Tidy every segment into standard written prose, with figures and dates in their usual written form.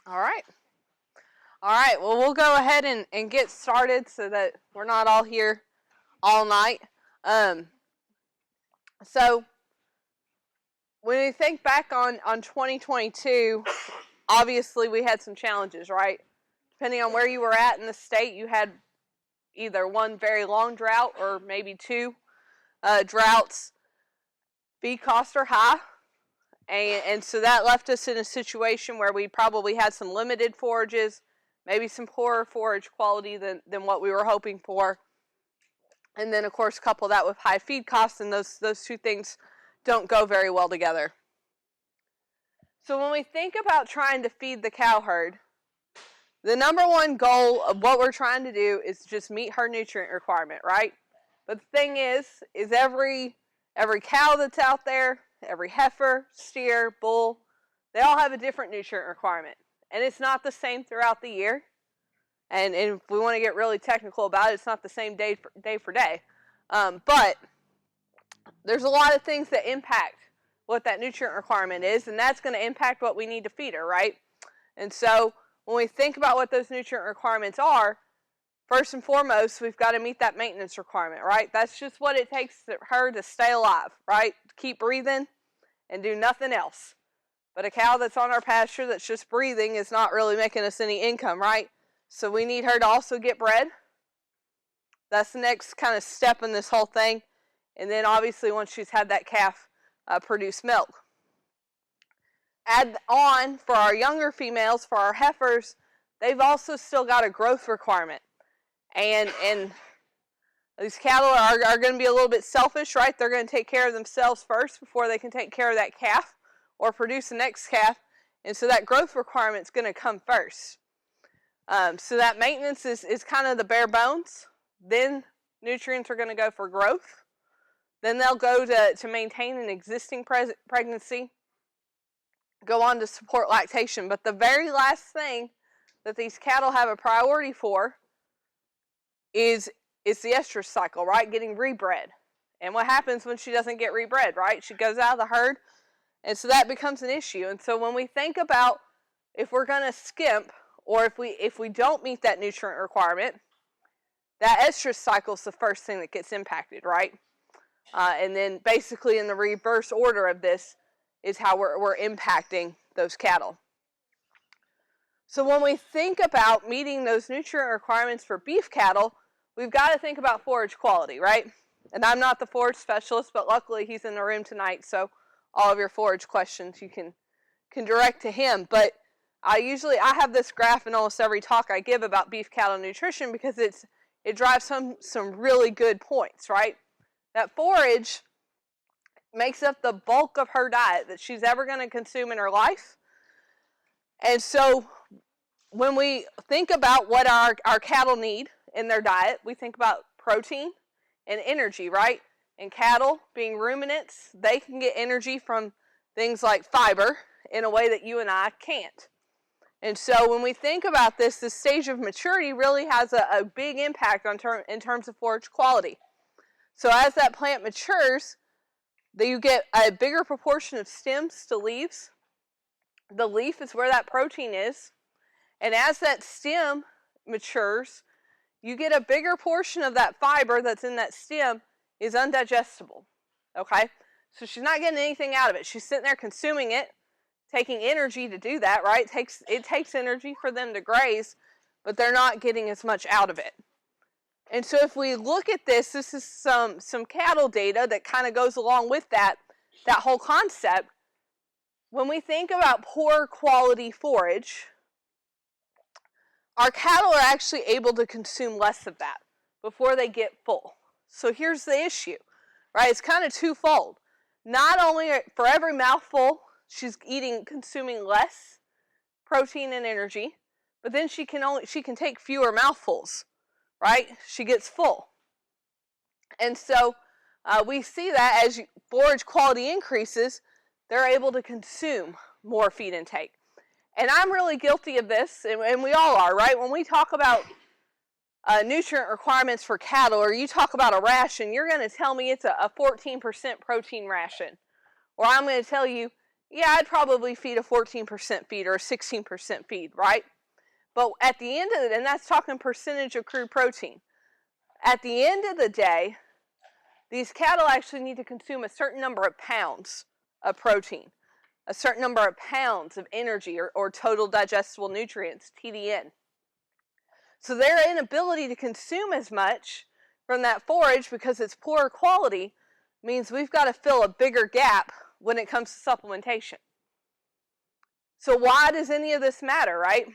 All right. All right. Well, we'll go ahead and get started so that we're not all here all night. So when we think back on 2022, obviously we had some challenges, right? Depending on where you were at in the state, you had either one very long drought or maybe two droughts. Feed costs are high. And so that left us in a situation where we probably had some limited forages, maybe some poorer forage quality than what we were hoping for. And then, of course, couple that with high feed costs, and those two things don't go very well together. So when we think about trying to feed the cow herd, the number one goal of what we're trying to do is just meet her nutrient requirement, right? But the thing is every cow that's out there, every heifer, steer, bull, they all have a different nutrient requirement. And it's not the same throughout the year. And if we want to get really technical about it, it's not the same day for day. But there's a lot of things that impact what that nutrient requirement is, and that's going to impact what we need to feed her, right? And so when we think about what those nutrient requirements are, first and foremost, we've got to meet that maintenance requirement, right? That's just what it takes for her to stay alive, right? Keep breathing and do nothing else. But a cow that's on our pasture that's just breathing is not really making us any income, right? So we need her to also get bred. That's the next kind of step in this whole thing. And then obviously once she's had that calf produce milk. Add on for our younger females, for our heifers, they've also still got a growth requirement. And these cattle are going to be a little bit selfish, right? They're going to take care of themselves first before they can take care of that calf or produce the next calf. And so that growth requirement is going to come first. So that maintenance is kind of the bare bones. Then nutrients are going to go for growth. Then they'll go to maintain an existing pregnancy, go on to support lactation. But the very last thing that these cattle have a priority for is the estrus cycle, right? Getting rebred. And what happens when she doesn't get rebred, right? She goes out of the herd, and so that becomes an issue. And so when we think about if we're going to skimp, or if we don't meet that nutrient requirement, that estrus cycle is the first thing that gets impacted, right? And then basically in the reverse order of this is how we're impacting those cattle. So when we think about meeting those nutrient requirements for beef cattle, we've got to think about forage quality, right? And I'm not the forage specialist, but luckily he's in the room tonight, so all of your forage questions you can direct to him. But I have this graph in almost every talk I give about beef cattle nutrition because it drives some really good points, right? That forage makes up the bulk of her diet that she's ever going to consume in her life. And so when we think about what our cattle need in their diet, we think about protein and energy, right? And cattle, being ruminants, they can get energy from things like fiber in a way that you and I can't. And so when we think about this stage of maturity really has a big impact in terms of forage quality. So as that plant matures, you get a bigger proportion of stems to leaves. The leaf is where that protein is. And as that stem matures, you get a bigger portion of that fiber that's in that stem is undigestible. Okay? So she's not getting anything out of it. She's sitting there consuming it, taking energy to do that, right? It takes energy for them to graze, but they're not getting as much out of it. And so if we look at this is some cattle data that kind of goes along with that whole concept. When we think about poor quality forage, our cattle are actually able to consume less of that before they get full. So here's the issue, right? It's kind of twofold. Not only for every mouthful, she's consuming less protein and energy, but then she can take fewer mouthfuls, right? She gets full. And so we see that as forage quality increases, they're able to consume more feed intake. And I'm really guilty of this, and we all are, right? When we talk about nutrient requirements for cattle, or you talk about a ration, you're going to tell me it's a 14% protein ration. Or I'm going to tell you yeah, I'd probably feed a 14% feed or a 16% feed, right? But at the end of it, and that's talking percentage of crude protein. At the end of the day, these cattle actually need to consume a certain number of pounds of protein, a certain number of pounds of energy or total digestible nutrients, TDN. So their inability to consume as much from that forage because it's poor quality means we've got to fill a bigger gap when it comes to supplementation. So why does any of this matter, right?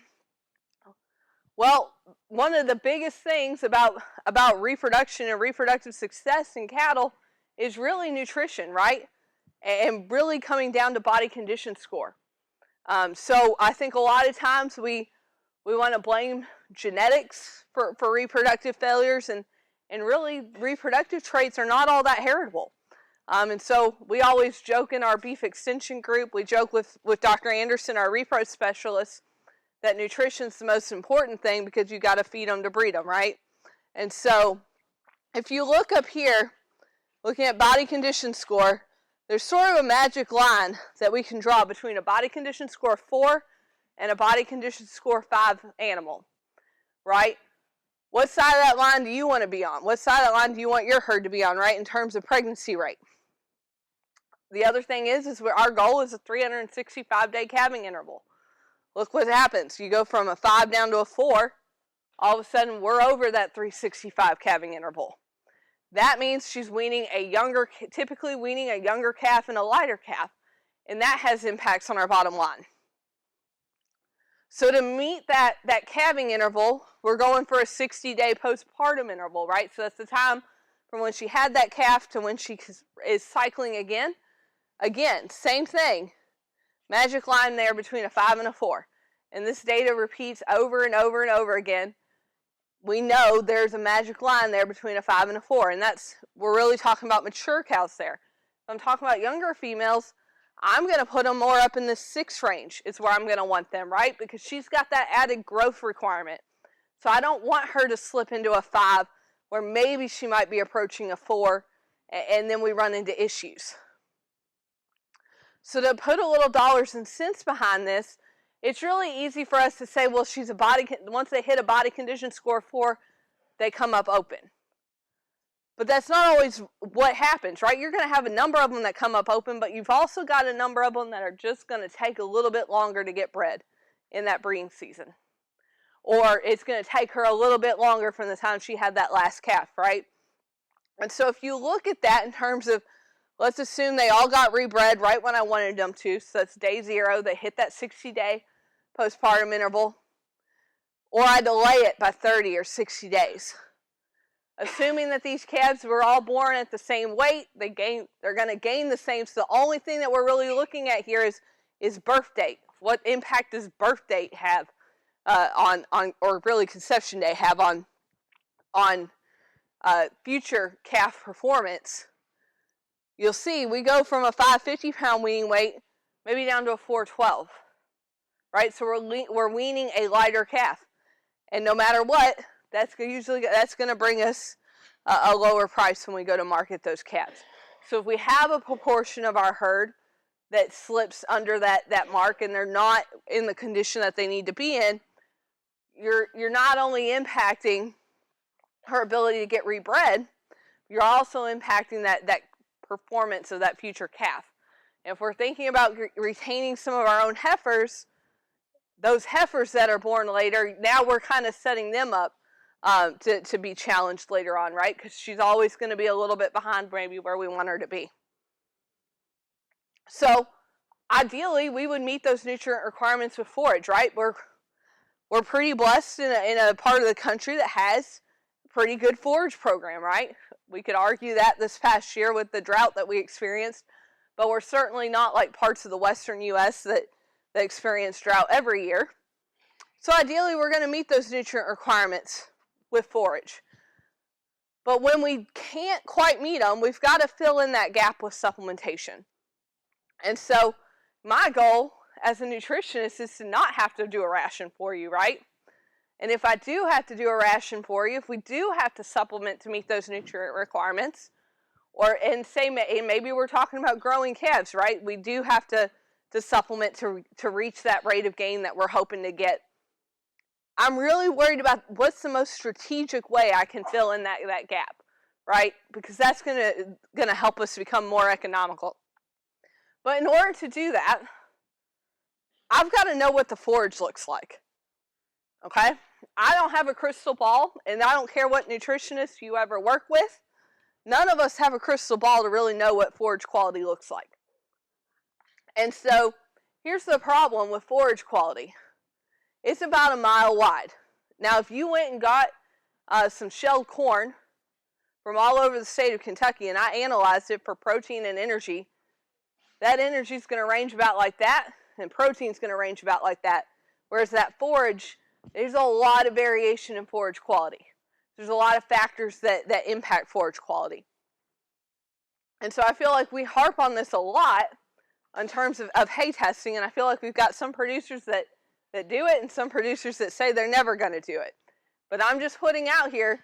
Well, one of the biggest things about reproduction and reproductive success in cattle is really nutrition, right? And really coming down to body condition score. So I think a lot of times we want to blame genetics for reproductive failures, and really reproductive traits are not all that heritable. And so we always joke in our beef extension group, we joke with Dr. Anderson, our repro specialist, that nutrition's the most important thing because you got to feed them to breed them, right? And so if you look up here, looking at body condition score, there's sort of a magic line that we can draw between a body condition score 4 and a body condition score 5 animal, right? What side of that line do you want to be on? What side of that line do you want your herd to be on, right, in terms of pregnancy rate? The other thing is our goal is a 365-day calving interval. Look what happens. You go from a 5 down to a 4, all of a sudden we're over that 365 calving interval. That means she's typically weaning a younger calf and a lighter calf, and that has impacts on our bottom line. So to meet that calving interval, we're going for a 60-day postpartum interval, right? So that's the time from when she had that calf to when she is cycling again. Again, same thing. Magic line there between a 5 and a 4. And this data repeats over and over and over again. We know there's a magic line there between a 5 and a 4. And we're really talking about mature cows there. If I'm talking about younger females, I'm going to put them more up in the 6 range is where I'm going to want them, right? Because she's got that added growth requirement. So I don't want her to slip into a 5 where maybe she might be approaching a 4 and then we run into issues. So to put a little dollars and cents behind this, it's really easy for us to say, well, once they hit a body condition score 4, they come up open. But that's not always what happens, right? You're going to have a number of them that come up open, but you've also got a number of them that are just going to take a little bit longer to get bred in that breeding season. Or it's going to take her a little bit longer from the time she had that last calf, right? And so if you look at that in terms of, let's assume they all got rebred right when I wanted them to, so that's day 0, they hit that 60-day postpartum interval, or I delay it by 30 or 60 days. Assuming that these calves were all born at the same weight, they're going to gain the same, so the only thing that we're really looking at here is birth date. What impact does birth date have or really conception day have on future calf performance? You'll see we go from a 550-pound weaning weight maybe down to a 412, right? So we're weaning a lighter calf, and no matter what, that's going to bring us a lower price when we go to market those calves. So if we have a proportion of our herd that slips under that mark and they're not in the condition that they need to be in, you're not only impacting her ability to get rebred, you're also impacting that performance of that future calf. And if we're thinking about retaining some of our own heifers, those heifers that are born later, now we're kind of setting them up to be challenged later on, right? Because she's always going to be a little bit behind maybe where we want her to be. So ideally, we would meet those nutrient requirements with forage, right? We're pretty blessed in a part of the country that has a pretty good forage program, right? We could argue that this past year with the drought that we experienced, but we're certainly not like parts of the western U.S. that experience drought every year. So ideally, we're going to meet those nutrient requirements with forage. But when we can't quite meet them, we've got to fill in that gap with supplementation. And so my goal as a nutritionist is to not have to do a ration for you, right? And if I do have to do a ration for you, if we do have to supplement to meet those nutrient requirements, and maybe we're talking about growing calves, right? We do have to to supplement to reach that rate of gain that we're hoping to get. I'm really worried about what's the most strategic way I can fill in that gap, right? Because that's gonna help us become more economical. But in order to do that, I've got to know what the forage looks like. Okay? I don't have a crystal ball, and I don't care what nutritionist you ever work with. None of us have a crystal ball to really know what forage quality looks like. And so, here's the problem with forage quality. It's about a mile wide. Now, if you went and got some shelled corn from all over the state of Kentucky, and I analyzed it for protein and energy, that energy is going to range about like that, and protein is going to range about like that. Whereas that forage, there's a lot of variation in forage quality. There's a lot of factors that impact forage quality. And so I feel like we harp on this a lot in terms of hay testing, and I feel like we've got some producers that do it and some producers that say they're never going to do it. But I'm just putting out here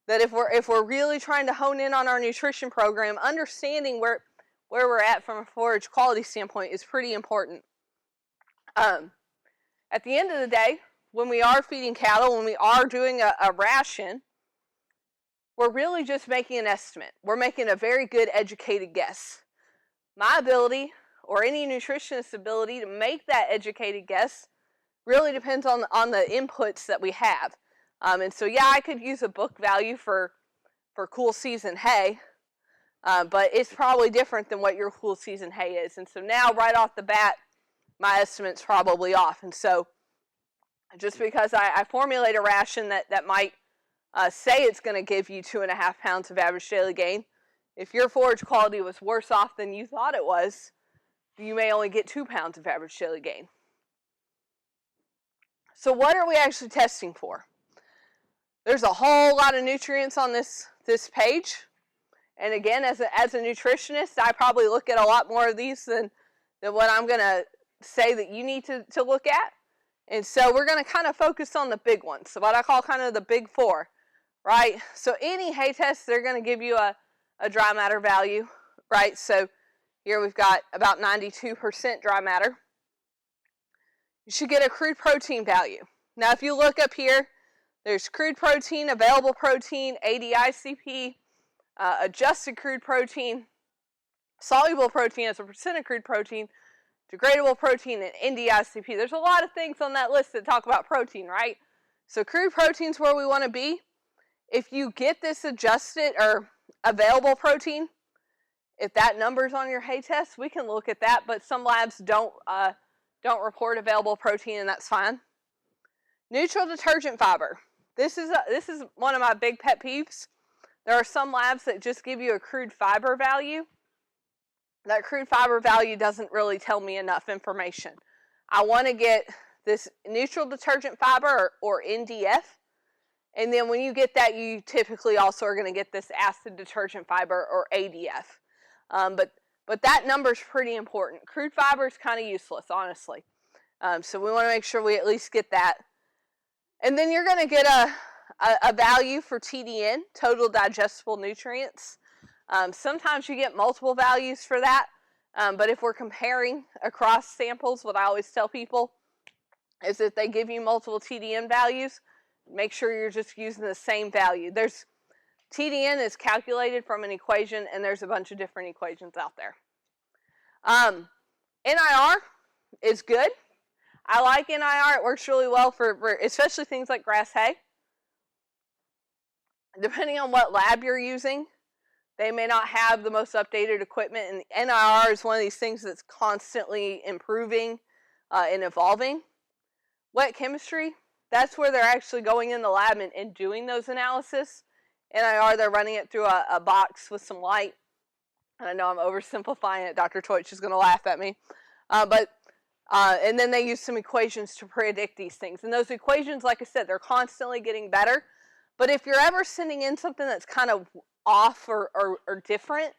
that if we're really trying to hone in on our nutrition program, understanding where we're at from a forage quality standpoint is pretty important. At the end of the day, when we are feeding cattle, when we are doing a ration, we're really just making an estimate. We're making a very good educated guess. My ability, or any nutritionist's ability to make that educated guess, really depends on the inputs that we have. And so, yeah, I could use a book value for cool season hay, but it's probably different than what your cool season hay is. And so now, right off the bat, my estimate's probably off. And so, just because I formulate a ration that might say it's going to give you 2.5 pounds of average daily gain, if your forage quality was worse off than you thought it was, you may only get 2 pounds of average daily gain. So what are we actually testing for? There's a whole lot of nutrients on this page. And again, as a nutritionist, I probably look at a lot more of these than what I'm going to say that you need to look at. And so we're going to kind of focus on the big ones, so what I call kind of the big four, right? So any hay test, they're going to give you a dry matter value, right? So here we've got about 92% dry matter. You should get a crude protein value. Now, if you look up here, there's crude protein, available protein, ADICP, adjusted crude protein, soluble protein as a percent of crude protein, degradable protein, and NDICP. There's a lot of things on that list that talk about protein, right? So crude protein's where we want to be. If you get this adjusted or available protein, if that number's on your hay test, we can look at that, but some labs don't report available protein, and that's fine. Neutral detergent fiber. This is one of my big pet peeves. There are some labs that just give you a crude fiber value. That crude fiber value doesn't really tell me enough information. I want to get this neutral detergent fiber or NDF, and then when you get that, you typically also are going to get this acid detergent fiber or ADF. But that number is pretty important. Crude fiber is kind of useless, honestly. So we want to make sure we at least get that. And then you're going to get a value for TDN, total digestible nutrients. Sometimes you get multiple values for that, but if we're comparing across samples, what I always tell people is if they give you multiple TDN values, make sure you're just using the same value. TDN is calculated from an equation, and there's a bunch of different equations out there. NIR is good. I like NIR. It works really well for especially things like grass hay. Depending on what lab you're using, they may not have the most updated equipment, and NIR is one of these things that's constantly improving and evolving. Wet chemistry, that's where they're actually going in the lab and doing those analysis. NIR, they're running it through a box with some light. And I know I'm oversimplifying it. Dr. Teutsch is going to laugh at me. And then they use some equations to predict these things. And those equations, like I said, they're constantly getting better. But if you're ever sending in something that's kind of off or different,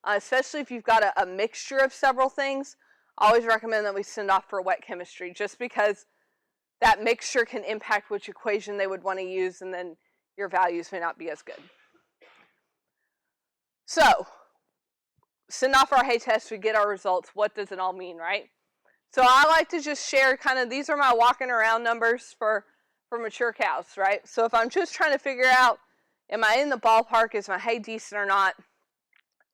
especially if you've got a mixture of several things, I always recommend that we send off for wet chemistry, just because that mixture can impact which equation they would want to use, and then your values may not be as good. So, send off our hay test, we get our results. What does it all mean, right? So I like to just share kind of, these are my walking around numbers for mature cows, right? So if I'm just trying to figure out, am I in the ballpark, is my hay decent or not,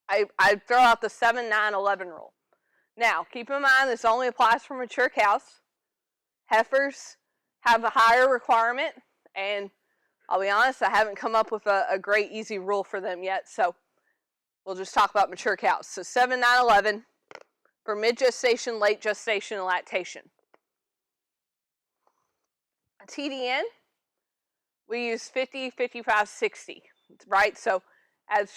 I throw out the 7, 9, 11 rule. Now, keep in mind this only applies for mature cows. Heifers have a higher requirement, and I'll be honest, I haven't come up with a great easy rule for them yet, so we'll just talk about mature cows. So 7, 9, 11 for mid-gestation, late gestation, and lactation. TDN, we use 50, 55, 60, right? So as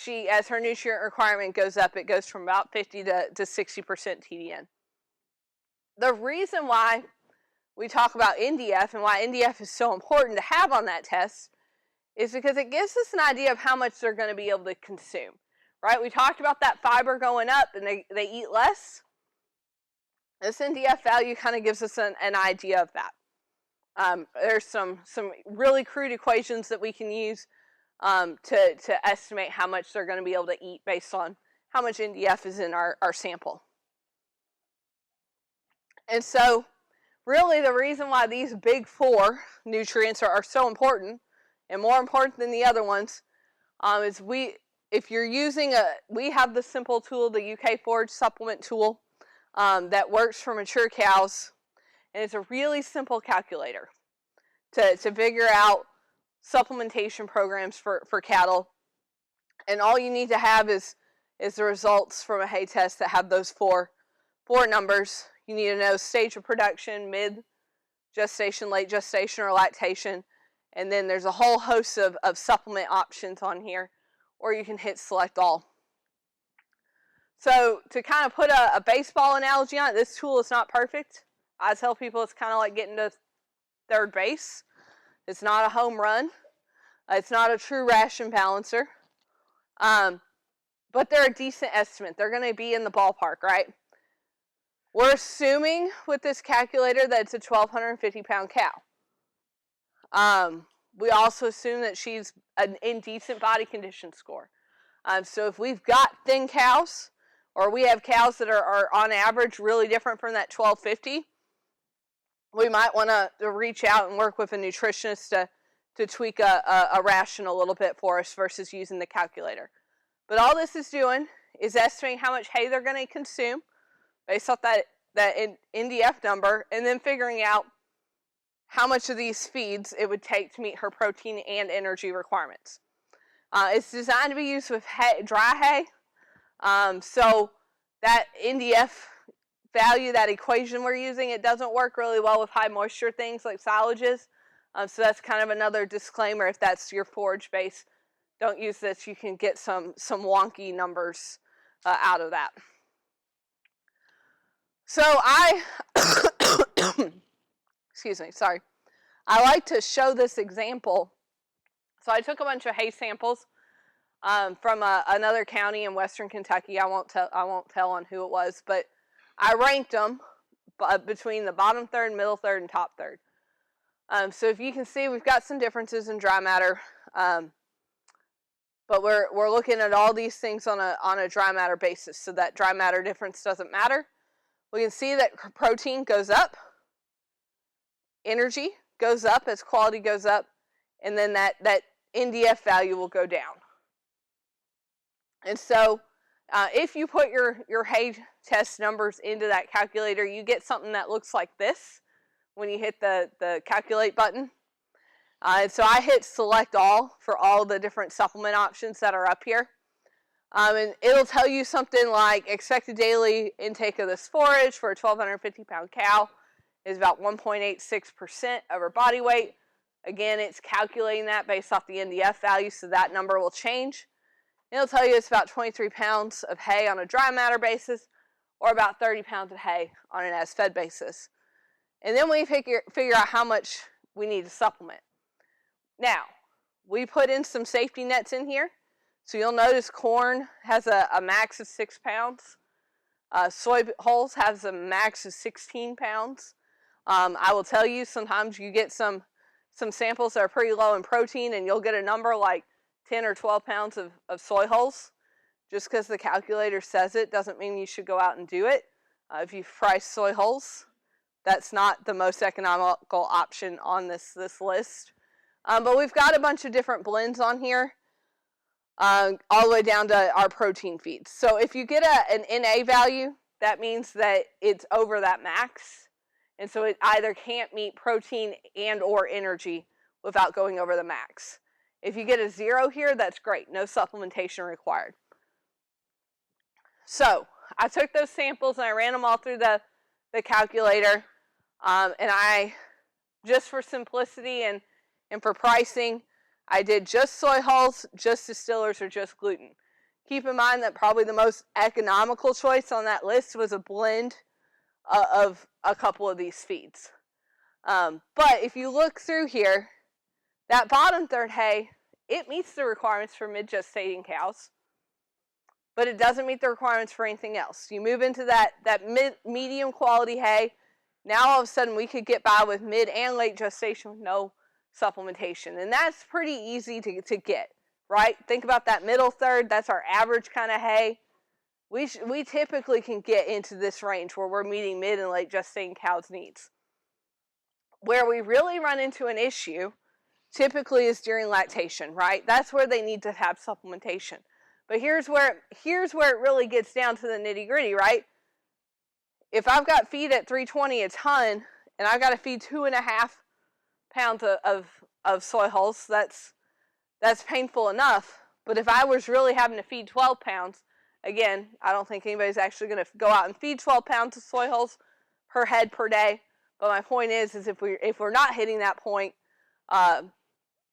her nutrient requirement goes up, it goes from about 50 to 60% TDN. The reason why we talk about NDF and why NDF is so important to have on that test is because it gives us an idea of how much they're going to be able to consume, right? We talked about that fiber going up and they eat less. This NDF value kind of gives us an idea of that. There's some really crude equations that we can use to estimate how much they're going to be able to eat based on how much NDF is in our sample. And so really the reason why these big 4 nutrients are so important and more important than the other ones is if you're using we have the simple tool, the UK Forage supplement tool that works for mature cows, and it's a really simple calculator to figure out supplementation programs for cattle. And all you need to have is the results from a hay test that have those four numbers. You need to know stage of production, mid-gestation, late gestation, or lactation. And then there's a whole host of supplement options on here, or you can hit select all. So to kind of put a baseball analogy on it, this tool is not perfect. I tell people it's kind of like getting to third base. It's not a home run. It's not a true ration balancer. But they're a decent estimate. They're going to be in the ballpark, right? We're assuming with this calculator that it's a 1,250 pound cow. We also assume that she's an indecent body condition score. So if we've got thin cows, or we have cows that are on average really different from that 1,250, we might want to reach out and work with a nutritionist to tweak a ration a little bit for us versus using the calculator. But all this is doing is estimating how much hay they're going to consume based off that NDF number, and then figuring out how much of these feeds it would take to meet her protein and energy requirements. It's designed to be used with dry hay, so that NDF value, that equation we're using, it doesn't work really well with high moisture things like silages. So that's kind of another disclaimer. If that's your forage base, don't use this. You can get some wonky numbers out of that. So excuse me, sorry. I like to show this example. So I took a bunch of hay samples from another county in Western Kentucky. I won't tell on who it was, but I ranked them between the bottom third, middle third, and top third. So if you can see, we've got some differences in dry matter, but we're looking at all these things on a dry matter basis, so that dry matter difference doesn't matter. We can see that protein goes up, energy goes up as quality goes up, and then that NDF value will go down. And so if you put your hay test numbers into that calculator, you get something that looks like this when you hit the calculate button. And so I hit select all for all the different supplement options that are up here. And it'll tell you something like expected daily intake of this forage for a 1,250 pound cow is about 1.86% of her body weight. Again, it's calculating that based off the NDF value, so that number will change. It'll tell you it's about 23 pounds of hay on a dry matter basis, or about 30 pounds of hay on an as-fed basis. And then we figure out how much we need to supplement. Now, we put in some safety nets in here. So you'll notice corn has a max of 6 pounds. Soy hulls has a max of 16 pounds. I will tell you, sometimes you get some samples that are pretty low in protein, and you'll get a number like 10 or 12 pounds of soy hulls. Just because the calculator says it doesn't mean you should go out and do it. If you fry soy hulls, that's not the most economical option on this list. But we've got a bunch of different blends on here, all the way down to our protein feeds. So if you get an NA value, that means that it's over that max. And so it either can't meet protein and or energy without going over the max. If you get a 0 here, that's great. No supplementation required. So I took those samples and I ran them all through the calculator. And I, just for simplicity and for pricing, I did just soy hulls, just distillers, or just gluten. Keep in mind that probably the most economical choice on that list was a blend of a couple of these feeds. But if you look through here, that bottom third hay, it meets the requirements for mid-gestating cows, but it doesn't meet the requirements for anything else. You move into that medium quality hay, now all of a sudden we could get by with mid and late gestation with no supplementation. And that's pretty easy to get, right? Think about that middle third, that's our average kind of hay. We typically can get into this range where we're meeting mid and late gestating cows' needs. Where we really run into an issue typically is during lactation, right? That's where they need to have supplementation. But here's where it really gets down to the nitty gritty, right? If I've got feed at 320 a ton and I've got to feed 2.5 pounds of soy hulls, that's painful enough. But if I was really having to feed 12 pounds, again, I don't think anybody's actually going to go out and feed 12 pounds of soy hulls per head per day. But my point is if we're not hitting that point,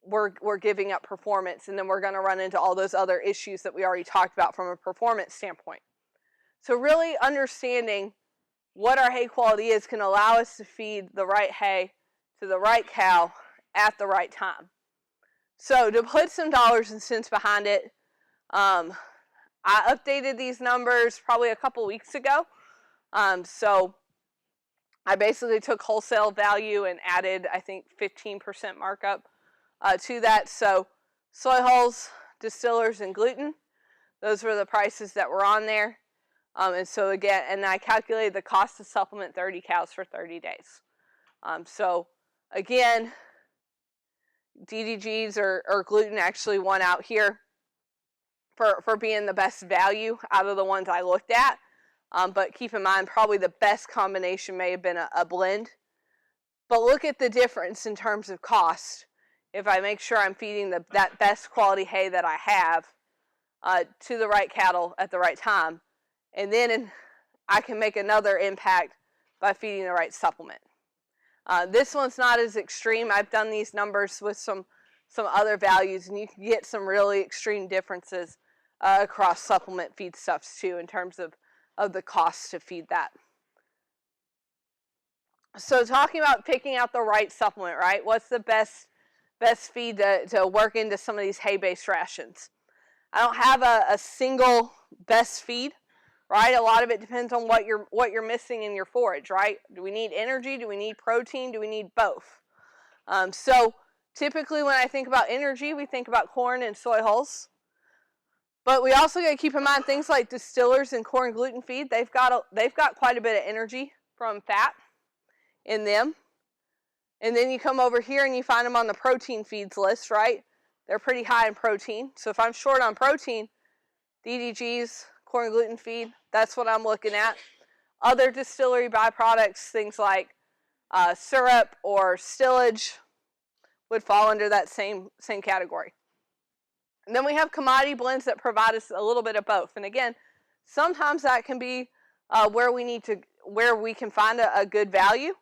we're giving up performance, and then we're going to run into all those other issues that we already talked about from a performance standpoint. So really understanding what our hay quality is can allow us to feed the right hay to the right cow at the right time. So to put some dollars and cents behind it, I updated these numbers probably a couple weeks ago. So I basically took wholesale value and added, I think, 15% markup to that. So soy hulls, distillers, and gluten, those were the prices that were on there. And so again, and I calculated the cost to supplement 30 cows for 30 days. So again, DDGs or gluten actually won out here for being the best value out of the ones I looked at. But keep in mind, probably the best combination may have been a blend. But look at the difference in terms of cost if I make sure I'm feeding that best quality hay that I have to the right cattle at the right time. And then I can make another impact by feeding the right supplement. This one's not as extreme. I've done these numbers with some other values, and you can get some really extreme differences across supplement feedstuffs too in terms of the cost to feed that. So talking about picking out the right supplement, right? What's the best feed to work into some of these hay-based rations? I don't have a single best feed, right? A lot of it depends on what you're missing in your forage, right? Do we need energy? Do we need protein? Do we need both? So typically when I think about energy, we think about corn and soy hulls. But we also got to keep in mind things like distillers and corn gluten feed. They've got quite a bit of energy from fat in them. And then you come over here and you find them on the protein feeds list, right? They're pretty high in protein. So if I'm short on protein, DDGs, corn gluten feed, that's what I'm looking at. Other distillery byproducts, things like syrup or stillage, would fall under that same category. And then we have commodity blends that provide us a little bit of both. And again, sometimes that can be where we can find a good value.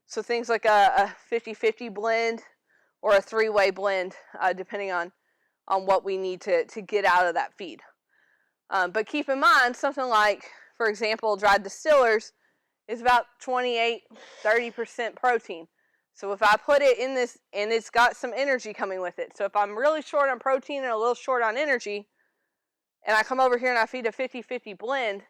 So things like a 50-50 blend or a three-way blend, depending on what we need to get out of that feed. But keep in mind, something like, for example, dried distillers is about 28-30% protein. So if I put it in this, and it's got some energy coming with it. So if I'm really short on protein and a little short on energy, and I come over here and I feed a 50-50 blend,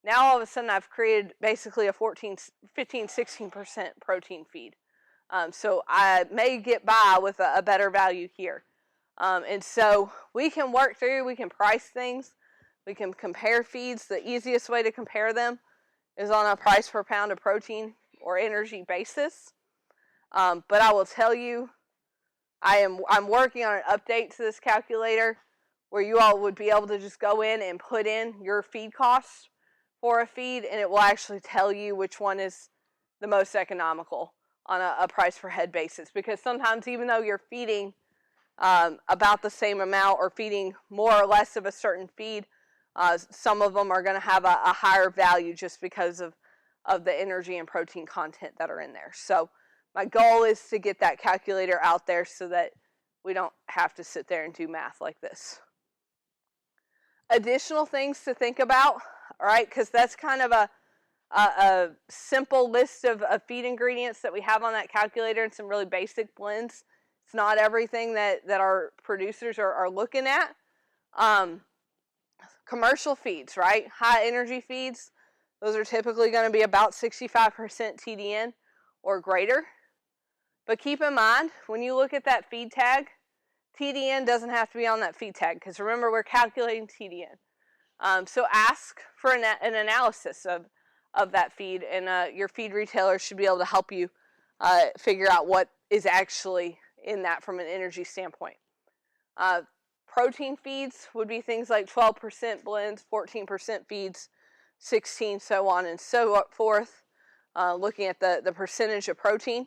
now all of a sudden I've created basically a 15-16% protein feed. So I may get by with a better value here. And so we can work through, we can price things, we can compare feeds. The easiest way to compare them is on a price per pound of protein or energy basis. But I will tell you, I'm working on an update to this calculator where you all would be able to just go in and put in your feed costs for a feed, and it will actually tell you which one is the most economical on a price per head basis. Because sometimes, even though you're feeding about the same amount or feeding more or less of a certain feed, some of them are going to have a higher value just because of the energy and protein content that are in there. So my goal is to get that calculator out there so that we don't have to sit there and do math like this. Additional things to think about, all right, because that's kind of a simple list of feed ingredients that we have on that calculator and some really basic blends. It's not everything that our producers are looking at. Commercial feeds, right? High energy feeds, those are typically going to be about 65% TDN or greater. But keep in mind, when you look at that feed tag, TDN doesn't have to be on that feed tag, because remember, we're calculating TDN. So ask for an analysis of that feed, and your feed retailer should be able to help you figure out what is actually in that from an energy standpoint. Protein feeds would be things like 12% blends, 14% feeds, 16, so on and so forth, looking at the percentage of protein.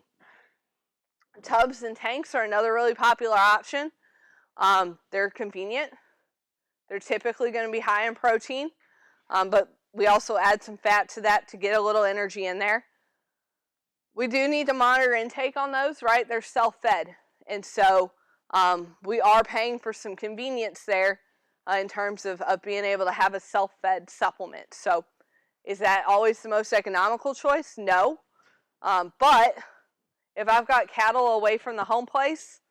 Tubs and tanks are another really popular option. They're convenient. They're typically going to be high in protein, but we also add some fat to that to get a little energy in there. We do need to monitor intake on those, right? They're self-fed, and so we are paying for some convenience there in terms of being able to have a self-fed supplement. So is that always the most economical choice? No. But if I've got cattle away from the home place,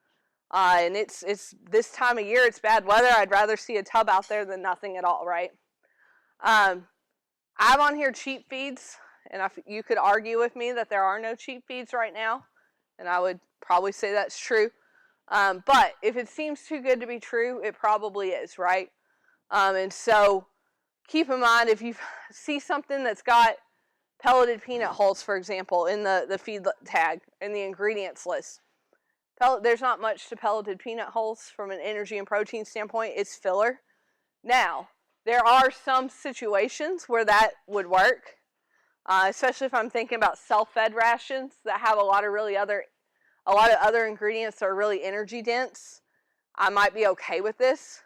and it's this time of year, it's bad weather, I'd rather see a tub out there than nothing at all, right? I have on here cheap feeds, and you could argue with me that there are no cheap feeds right now, and I would probably say that's true. But if it seems too good to be true, it probably is, right? And so keep in mind, if you see something that's got pelleted peanut hulls, for example, in the feed tag, in the ingredients list, there's not much to pelleted peanut hulls from an energy and protein standpoint. It's filler. Now, there are some situations where that would work, especially if I'm thinking about self-fed rations that have a lot of other ingredients that are really energy dense. I might be okay with this.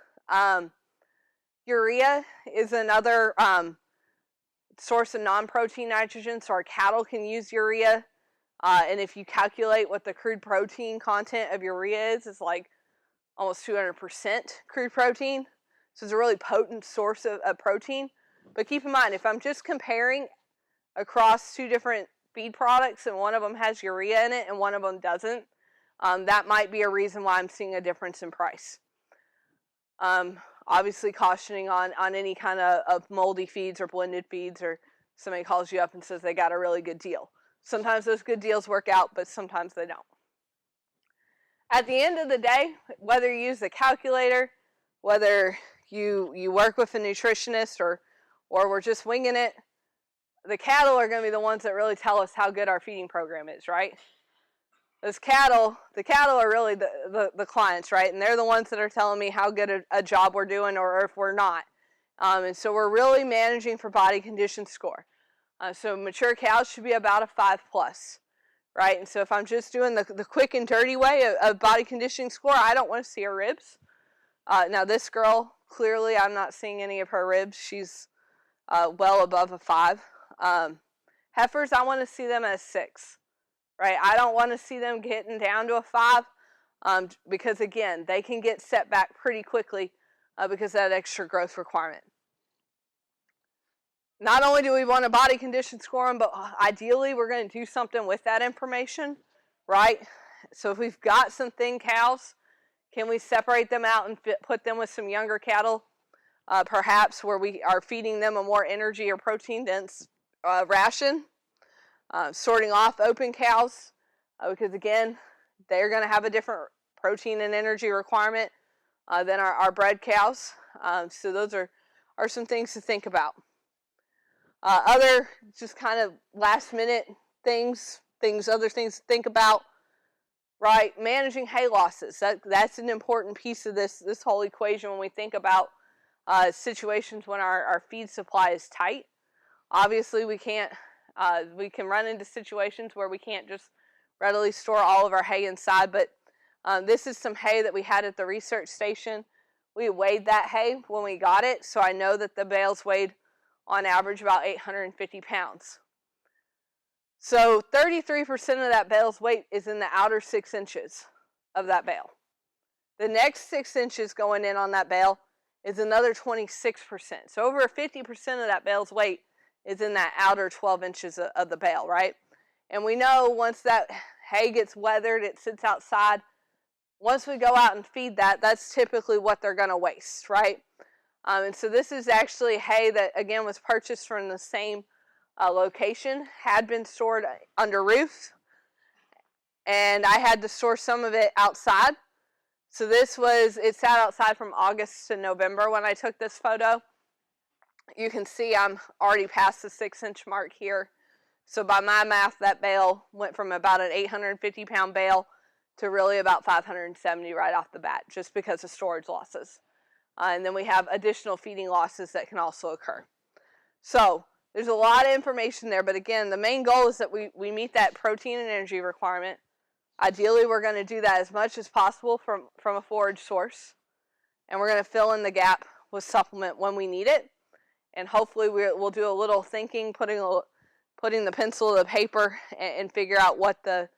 Urea is another source of non-protein nitrogen, so our cattle can use urea. And if you calculate what the crude protein content of urea is, it's like almost 200% crude protein. So it's a really potent source of protein. But keep in mind, if I'm just comparing across two different feed products and one of them has urea in it and one of them doesn't, that might be a reason why I'm seeing a difference in price. Obviously cautioning on any kind of moldy feeds or blended feeds, or somebody calls you up and says they got a really good deal. Sometimes those good deals work out, but sometimes they don't. At the end of the day, whether you use the calculator, whether you work with a nutritionist, or we're just winging it, the cattle are going to be the ones that really tell us how good our feeding program is, right? The cattle are really the clients, right? And they're the ones that are telling me how good a job we're doing or if we're not. And so we're really managing for body condition score. So mature cows should be about a 5+, right? And so if I'm just doing the quick and dirty way of body conditioning score, I don't want to see her ribs. Now this girl, clearly I'm not seeing any of her ribs. She's well above a 5. Heifers, I want to see them at a 6. Right, I don't want to see them getting down to a 5 because, again, they can get set back pretty quickly because of that extra growth requirement. Not only do we want a body condition score them, but ideally we're going to do something with that information, right? So if we've got some thin cows, can we separate them out and put them with some younger cattle, perhaps where we are feeding them a more energy or protein dense ration? Sorting off open cows, because again, they're going to have a different protein and energy requirement than our bred cows. So those are some things to think about. Other just kind of last minute other things to think about, right? Managing hay losses. That's an important piece of this whole equation when we think about situations when our feed supply is tight. Obviously, we can run into situations where we can't just readily store all of our hay inside, but this is some hay that we had at the research station. We weighed that hay when we got it, so I know that the bales weighed on average about 850 pounds. So 33% of that bale's weight is in the outer 6 inches of that bale. The next 6 inches going in on that bale is another 26%. So over 50% of that bale's weight is in that outer 12 inches of the bale, right? And we know once that hay gets weathered, it sits outside. Once we go out and feed that, that's typically what they're going to waste, right? And so this is actually hay that, again, was purchased from the same location, had been stored under roofs, and I had to store some of it outside. So it sat outside from August to November when I took this photo. You can see I'm already past the 6-inch mark here. So by my math, that bale went from about an 850 pound bale to really about 570 right off the bat, just because of storage losses. And then we have additional feeding losses that can also occur. So there's a lot of information there, but again, the main goal is that we meet that protein and energy requirement. Ideally, we're going to do that as much as possible from a forage source, and we're going to fill in the gap with supplement when we need it. And hopefully we'll do a little thinking, putting the pencil to the paper, and figure out what the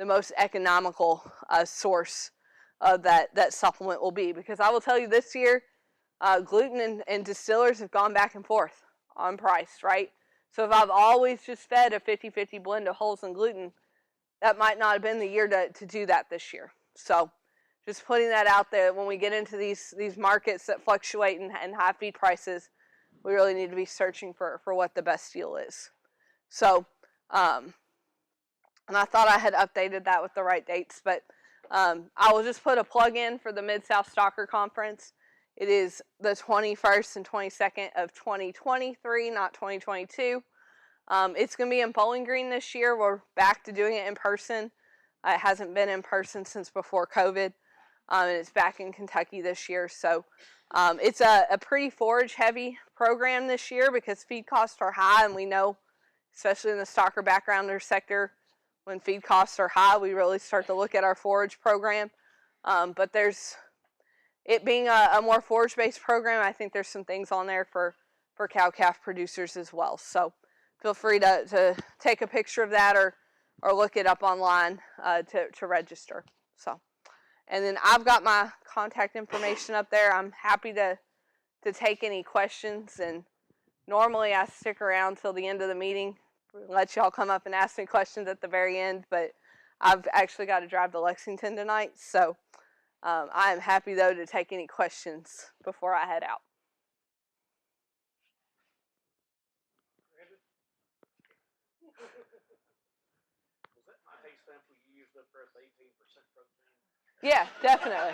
most economical source of that supplement will be. Because I will tell you, this year, gluten and distillers have gone back and forth on price, right? So if I've always just fed a 50-50 blend of hulls and gluten, that might not have been the year to do that this year. So just putting that out there, when we get into these markets that fluctuate in high feed prices, we really need to be searching for what the best deal is. So, and I thought I had updated that with the right dates, but I will just put a plug in for the Mid-South Stalker Conference. It is the 21st and 22nd of 2023, not 2022. It's going to be in Bowling Green this year. We're back to doing it in person. It hasn't been in person since before COVID, and it's back in Kentucky this year. So it's a pretty forage-heavy program this year because feed costs are high, and we know, especially in the stalker backgrounder sector, when feed costs are high, we really start to look at our forage program. But it being a more forage-based program, I think there's some things on there for cow-calf producers as well. So feel free to take a picture of that or look it up online to register. So, and then I've got my contact information up there. I'm happy to take any questions, and normally I stick around till the end of the meeting, let y'all come up and ask me questions at the very end, but I've actually got to drive to Lexington tonight, so I am happy, though, to take any questions before I head out. Was that my hay sample you used up for us 18% protein? Yeah, definitely.